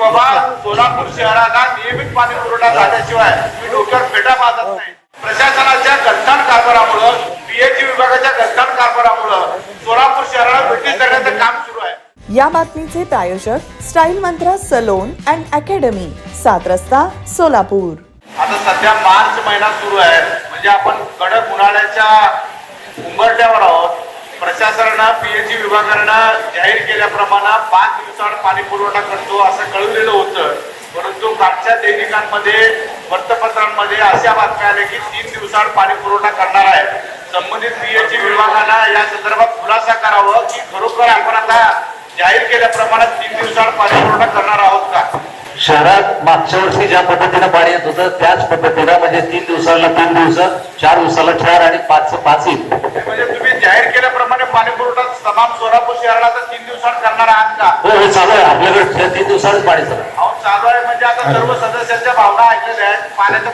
बाबा सोलापूर शहराला नियमित पाणी पुरवठा झाल्याशिवाय मी डोक्यावर फेटा बांधत नाही. प्रशासनाच्या गलथान कारभारामुळे पीएचई विभागाच्या गलथान कारभारामुळे सोलापूर शहराला ब्रिटिश करण्याचं काम सुरू आहे. या बातमीचे प्रायोजक style Mantra salon and academy, 7 रस्ता, सोलापूर. आता सध्या मार्च महिना सुरू आहे, म्हणजे आपण कडक उन्हाळ्याच्या उंबरठ्यावर आहोत. प्रशासनानं पीएचई विभागानं जाहीर केल्याप्रमाणे 5 दिवसांत पाणी पुरवठा करतो असं कळवलेलं होतं. परंतु कालच्या दैनिकांमध्ये वृत्तपत्रांमध्ये अशा बातम्या आल्या की 3 दिवसांत पाणी पुरवठा करणार आहे. संबंधित पीएचई विभागानं या संदर्भात खुलासा करावं की खरोखर आपण आता जाहीर केल्याप्रमाणे 3 दिवसांत पाणी पुरवठा करणार आहोत का. शहरात मागच्या वर्षी ज्या पद्धतीने पाणी येत होतं त्याच पद्धतीनं म्हणजे 3 दिवसाला 3 दिवस, 4 दिवसाला 4 आणि 5 येईल. म्हणजे तुम्ही जाहीर केल्याप्रमाणे पाणी पुरवठा तमाम सोलापूर शहराला तर 3 दिवसांत करणार आहात का. हो, हे चालू आहे आपल्याकडे 3 दिवसालाच पाणी चालू आहे. अहो चालू आहे म्हणजे आता सर्व सदस्यांच्या भावना ऐकलेल्या आहेत. पाण्याचा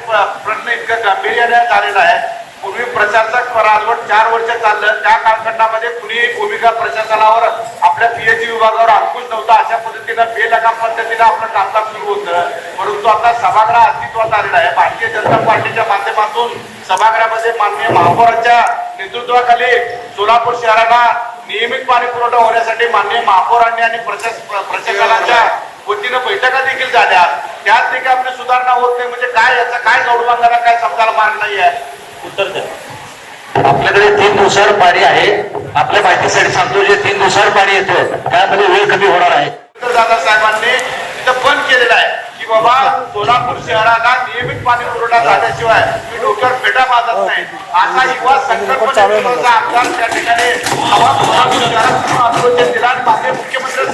प्रश्न इतका गांभीर्याने झालेला आहे. पूर्वी प्रशासक राजवट 4 वर्ष चाललं, त्या कालखंडामध्ये कुणीही भूमिका प्रशासनावर आपल्या पीएचई विभागावर अंकुश नव्हता. अशा पद्धतीनं बेलगाम पद्धतीनं आपलं कामकाज सुरू होतं. परंतु आता सभागृह अस्तित्वात आलेला आहे. भारतीय जनता पार्टीच्या माध्यमातून सभागृहामध्ये माननीय महापौरांच्या नेतृत्वाखाली सोलापूर शहराला नियमित पाणी पुरवठा होण्यासाठी माननीय महापौरांनी आणि प्रशासनाच्या वतीनं बैठका देखील झाल्या. त्यात देखील आपली सुधारणा होत नाही. म्हणजे काय याचा काय गौरवांगाला काय समजायला मार्ग नाही आहे. उत्तर द्या. आपल्याकडे 3 दिवसावर पाणी आहे. आपल्या माहितीसाठी सांगतो, जे 3 दिवसावर पाणी येतं त्यामध्ये वेळ कमी होणार आहे. दादासाहेबांनी तिथं बंद केलेलं आहे की बाबा सोलापूर शहराला नियमित पाणी पुरवठा झाल्याशिवाय मी डोक्यावर फेटा बांधत नाही. असा युवा संकल्पनेचा आमदार त्या ठिकाणी सोलापूर शहरात अभिवचन दिला आणि माननीय मुख्यमंत्री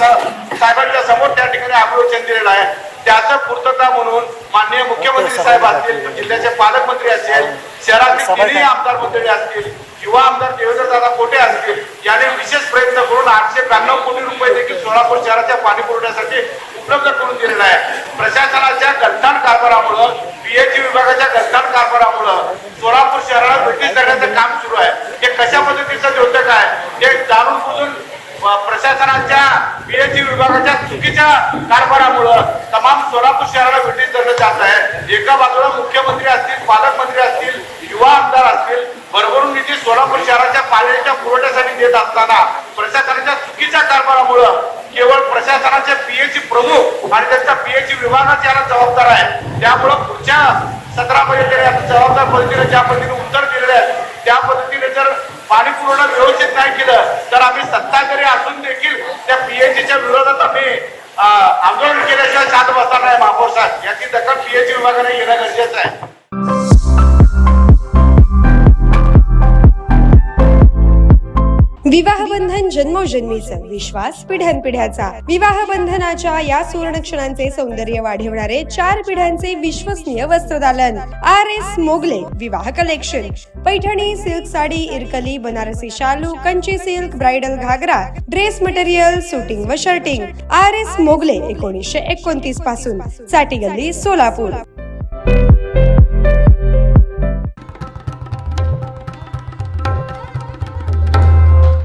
साहेबांच्या समोर त्या ठिकाणी अभिवचन दिलेलं आहे. त्याचं पूर्तता म्हणून माननीय मुख्यमंत्री साहेब असतील, जिल्ह्याचे पालकमंत्री असतील, शहरातील तिन्ही आमदार मंडळी असतील, युवा आमदार देवेंद्रदादा कोटे असतील, याने विशेष प्रयत्न करून 892 कोटी रुपये देखील सोलापूर शहराच्या पाणी पुरवठ्यासाठी उपलब्ध करून दिलेला आहे. प्रशासनाच्या गलथान कारभारामुळं, पीएचई विभागाच्या गलथान कारभारामुळं सोलापूर शहराला ब्रिटिश करण्याचं काम सुरू आहे. हे कशा पद्धतीचं होतं काय हे जाणून बुजून प्रशासनाच्या पीएचई विभागाच्या चुकीच्या कारभारामुळं तमाम सोलापूर शहराला ब्रिटिश धरलं जात आहे. एका बाजूला मुख्यमंत्री असतील, पालकमंत्री असतील, युवा आमदार असतील, भरभरून निधी सोलापूर शहराच्या पाण्याच्या पुरवठ्यासाठी देत असताना प्रशासनाच्या चुकीच्या कारभारामुळं केवळ प्रशासनाचे पीएचई प्रमुख आणि त्यांचा पीएचई विभागाच याला जबाबदार आहे. त्यामुळं पुढच्या सत्रामध्ये त्याने जबाबदार पद्धतीने ज्या पद्धतीने उत्तर दिलेले आहे त्या पद्धतीने जर पाणी पुरवठा व्यवस्थित नाही केलं तर आम्ही सत्ताधारी असून देखील त्या पीएचईच्या विरोधात आम्ही आंदोलन केल्याशिवाय शांत बसणार नाही. महापौर साहेब, याची दखल पीएचई विभागाने घेणं गरजेचं आहे. विवाह बंधन जन्मोजन्मीचा विश्वास पिढ्यानपिढ्याचा. विवाह बंधनाच्या या सुवर्ण क्षणांचे सौंदर्य वाढवणारे 4 पिढ्यांचे विश्वसनीय वस्त्रदालन RS मोगले विवाह कलेक्शन. पैठणी, सिल्क साडी, इरकली, बनारसी शालू, कंची सिल्क, ब्राइडल घागरा, ड्रेस मटेरियल, सुटिंग व शर्टिंग. RS मोगले 1929 पासून, साठी गल्ली, सोलापूर.